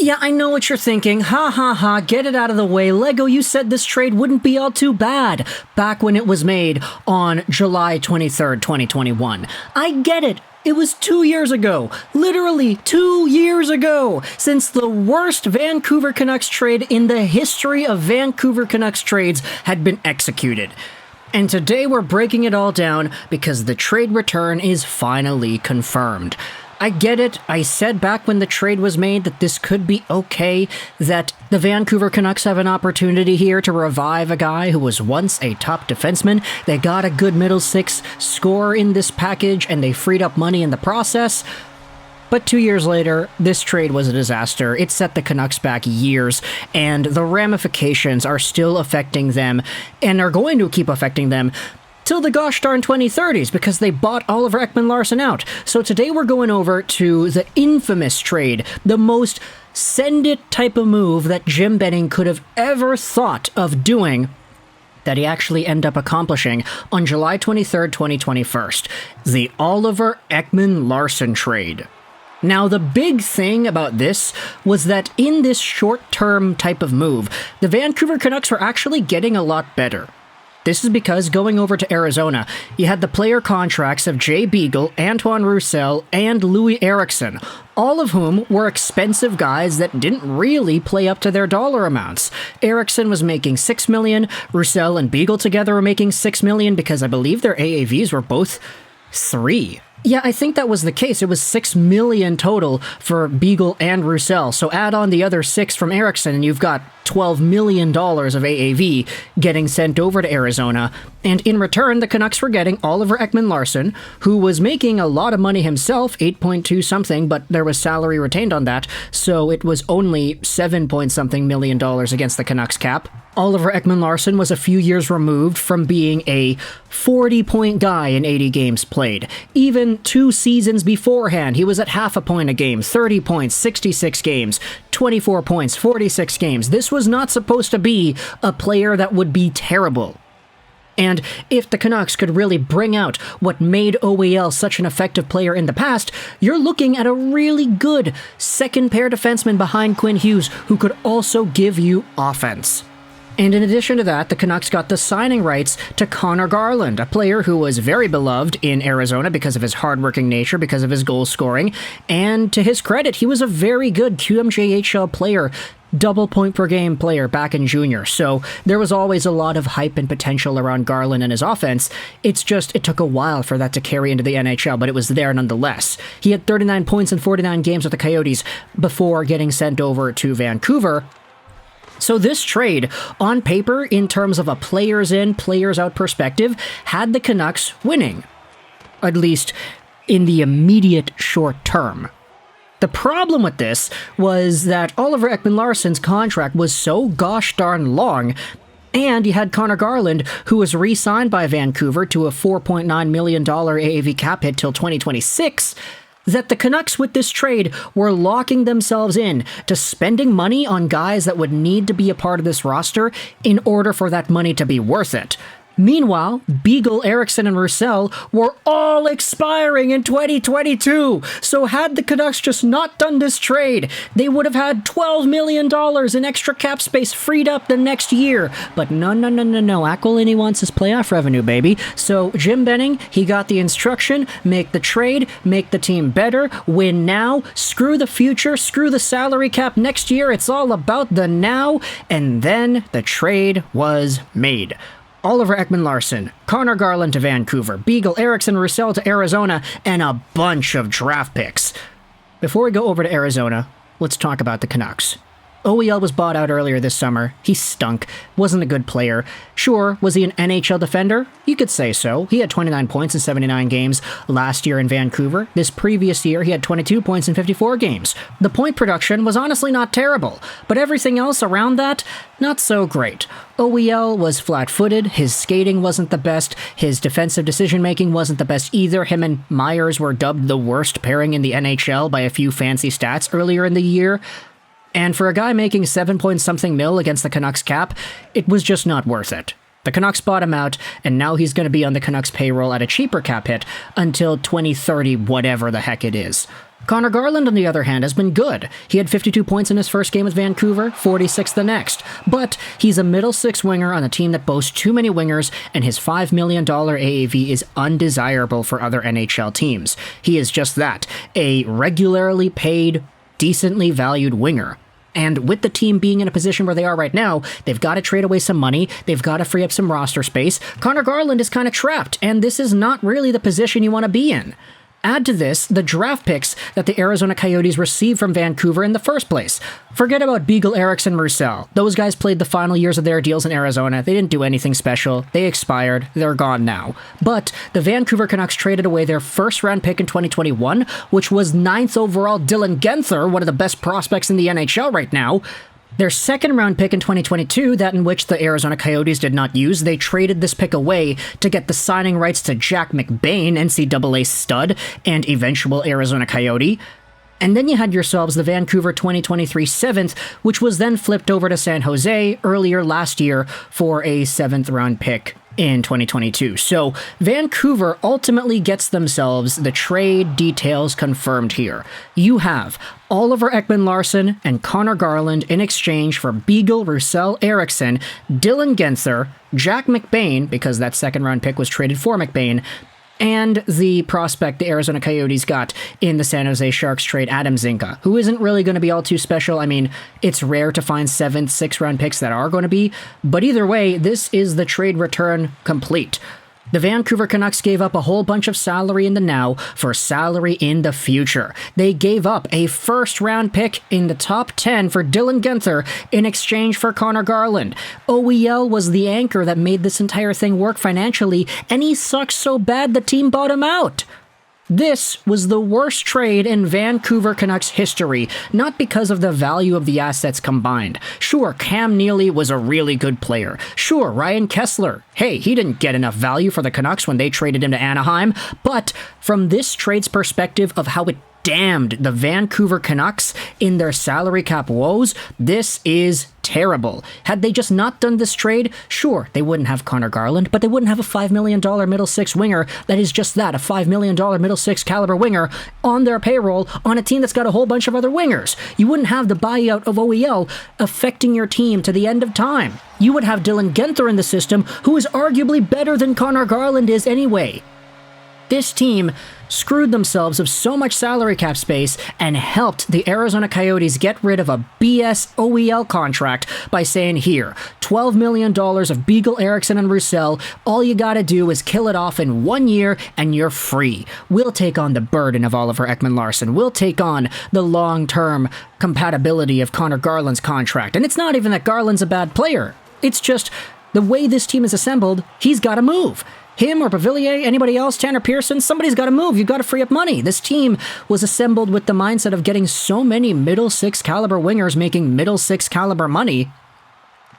Yeah, I know what you're thinking. Ha ha ha, get it out of the way. Lego, you said this trade wouldn't be all too bad back when it was made on July 23rd, 2021. I get it. It was 2 years ago, literally 2 years ago, since the worst Vancouver Canucks trade in the history of Vancouver Canucks trades had been executed. And today we're breaking it all down because the trade return is finally confirmed. I get it. I said back when the trade was made that this could be okay, that the Vancouver Canucks have an opportunity here to revive a guy who was once a top defenseman. They got a good middle six scorer in this package, and they freed up money in the process. But 2 years later, this trade was a disaster. It set the Canucks back years, and the ramifications are still affecting them, and are going to keep affecting them till the gosh darn 2030s, because they bought Oliver Ekman-Larsson out. So today we're going over to the infamous trade, the most send-it type of move that Jim Benning could have ever thought of doing, that he actually ended up accomplishing on July 23rd, 2021. The Oliver Ekman-Larsson trade. Now, the big thing about this was that in this short-term type of move, the Vancouver Canucks were actually getting a lot better. This is because going over to Arizona, you had the player contracts of Jay Beagle, Antoine Roussel, and Loui Eriksson, all of whom were expensive guys that didn't really play up to their dollar amounts. Eriksson was making $6 million, Roussel and Beagle together were making $6 million because I believe their AAVs were both 3. Yeah, I think that was the case. It was $6 million total for Beagle and Roussel. So add on the other 6 from Eriksson, and you've got $12 million of AAV getting sent over to Arizona. And in return, the Canucks were getting Oliver Ekman-Larsson, who was making a lot of money himself, 8.2 something, but there was salary retained on that, so it was only 7 point something million dollars against the Canucks cap. Oliver Ekman-Larsson was a few years removed from being a 40-point guy in 80 games played. Even 2 seasons beforehand, he was at half a point a game, 30 points, 66 games, 24 points, 46 games. This was not supposed to be a player that would be terrible. And if the Canucks could really bring out what made OEL such an effective player in the past, you're looking at a really good second-pair defenseman behind Quinn Hughes who could also give you offense. And in addition to that, the Canucks got the signing rights to Conor Garland, a player who was very beloved in Arizona because of his hardworking nature, because of his goal scoring, and to his credit, he was a very good QMJHL player, double point per game player back in junior. So there was always a lot of hype and potential around Garland and his offense. It's just, it took a while for that to carry into the NHL, but it was there nonetheless. He had 39 points in 49 games with the Coyotes before getting sent over to Vancouver. So this trade, on paper, in terms of a players in, players out perspective, had the Canucks winning. At least in the immediate short term. The problem with this was that Oliver Ekman-Larsson's contract was so gosh darn long, and you had Conor Garland, who was re-signed by Vancouver to a $4.9 million AAV cap hit till 2026, that the Canucks with this trade were locking themselves in to spending money on guys that would need to be a part of this roster in order for that money to be worth it. Meanwhile, Beagle, Eriksson, and Roussel were all expiring in 2022. So had the Canucks just not done this trade, they would have had $12 million in extra cap space freed up the next year. But no. Aquilini wants his playoff revenue, baby. So Jim Benning, he got the instruction, make the trade, make the team better, win now, screw the future, screw the salary cap next year. It's all about the now. And then the trade was made. Oliver Ekman-Larsson, Conor Garland to Vancouver, Beagle, Eriksson, Roussel to Arizona, and a bunch of draft picks. Before we go over to Arizona, let's talk about the Canucks. OEL was bought out earlier this summer. He stunk. Wasn't a good player. Sure, was he an NHL defender? You could say so. He had 29 points in 79 games last year in Vancouver. This previous year, he had 22 points in 54 games. The point production was honestly not terrible, but everything else around that, not so great. OEL was flat-footed, his skating wasn't the best, his defensive decision-making wasn't the best either. Him and Myers were dubbed the worst pairing in the NHL by a few fancy stats earlier in the year. And for a guy making 7 point something mil against the Canucks cap, it was just not worth it. The Canucks bought him out, and now he's going to be on the Canucks payroll at a cheaper cap hit until 2030, whatever the heck it is. Conor Garland, on the other hand, has been good. He had 52 points in his first game with Vancouver, 46 the next. But he's a middle six winger on a team that boasts too many wingers, and his $5 million AAV is undesirable for other NHL teams. He is just that, a regularly paid, decently valued winger. And with the team being in a position where they are right now, they've got to trade away some money, they've got to free up some roster space. Conor Garland is kind of trapped, and this is not really the position you want to be in. Add to this the draft picks that the Arizona Coyotes received from Vancouver in the first place. Forget about Beagle, Eriksson, Roussel. Those guys played the final years of their deals in Arizona. They didn't do anything special. They expired. They're gone now. But the Vancouver Canucks traded away their first-round pick in 2021, which was 9th overall Dylan Guenther, one of the best prospects in the NHL right now. Their second-round pick in 2022, that in which the Arizona Coyotes did not use, they traded this pick away to get the signing rights to Jack McBain, NCAA stud, and eventual Arizona Coyote. And then you had yourselves the Vancouver 2023 7th, which was then flipped over to San Jose earlier last year for a 7th-round pick in 2022. So Vancouver ultimately gets themselves the trade details confirmed here. You have Oliver Ekman-Larsson and Conor Garland in exchange for Beagle, Roussel, Eriksson, Dylan Guenther, Jack McBain, because that second-round pick was traded for McBain, and the prospect the Arizona Coyotes got in the San Jose Sharks trade, Adam Zinka, who isn't really going to be all too special. I mean, it's rare to find 7th, 6th-round picks that are going to be, but either way, this is the trade return complete. The Vancouver Canucks gave up a whole bunch of salary in the now for salary in the future. They gave up a first-round pick in the top 10 for Dylan Guenther in exchange for Conor Garland. OEL was the anchor that made this entire thing work financially, and he sucks so bad the team bought him out. This was the worst trade in Vancouver Canucks history, not because of the value of the assets combined. Sure, Cam Neely was a really good player. Sure, Ryan Kessler, hey, he didn't get enough value for the Canucks when they traded him to Anaheim, but from this trade's perspective of how it damned the Vancouver Canucks in their salary cap woes, this is terrible. Had they just not done this trade, sure, they wouldn't have Conor Garland, but they wouldn't have a $5 million middle six winger that is just that, a $5 million middle six caliber winger on their payroll on a team that's got a whole bunch of other wingers. You wouldn't have the buyout of OEL affecting your team to the end of time. You would have Dylan Guenther in the system, who is arguably better than Conor Garland is anyway. This team screwed themselves of so much salary cap space and helped the Arizona Coyotes get rid of a BS OEL contract by saying, here, $12 million of Beagle, Eriksson, and Roussel, all you gotta do is kill it off in 1 year and you're free. We'll take on the burden of Oliver Ekman-Larsson. We'll take on the long-term compatibility of Conor Garland's contract. And it's not even that Garland's a bad player. It's just the way this team is assembled, he's gotta move. Him or Pavillier, anybody else, Tanner Pearson, somebody's got to move. You've got to free up money. This team was assembled with the mindset of getting so many middle six caliber wingers making middle six caliber money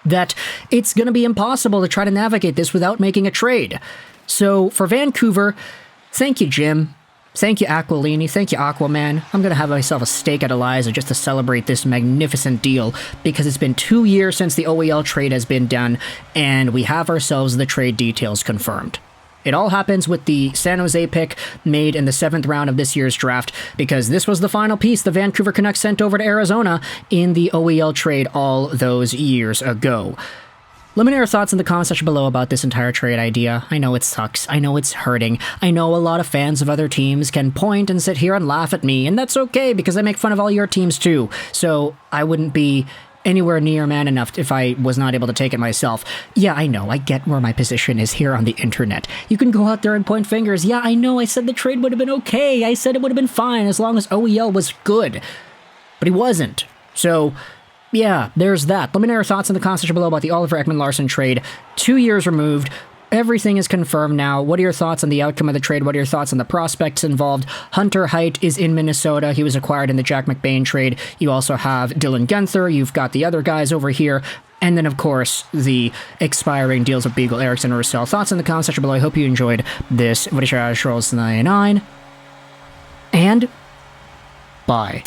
that it's going to be impossible to try to navigate this without making a trade. So for Vancouver, thank you, Jim. Thank you, Aquilini. Thank you, Aquaman. I'm going to have myself a steak at Eliza just to celebrate this magnificent deal because it's been 2 years since the OEL trade has been done, and we have ourselves the trade details confirmed. It all happens with the San Jose pick made in the 7th round of this year's draft because this was the final piece the Vancouver Canucks sent over to Arizona in the OEL trade all those years ago. Let me know your thoughts in the comment section below about this entire trade idea. I know it sucks. I know it's hurting. I know a lot of fans of other teams can point and sit here and laugh at me, and that's okay because I make fun of all your teams too. So I wouldn't be anywhere near man enough if I was not able to take it myself. Yeah, I know. I get where my position is here on the internet. You can go out there and point fingers. Yeah, I know. I said the trade would have been okay. I said it would have been fine as long as OEL was good. But he wasn't. So yeah, there's that. Let me know your thoughts in the comment section below about the Oliver Ekman-Larsson trade. 2 years removed. Everything is confirmed now. What are your thoughts on the outcome of the trade? What are your thoughts on the prospects involved? Hunter Height is in Minnesota. He was acquired in the Jack McBain trade. You also have Dylan Guenther. You've got the other guys over here. And then, of course, the expiring deals of Beagle, Eriksson, and Roussel. Thoughts in the comment section below. I hope you enjoyed this. 99. And bye.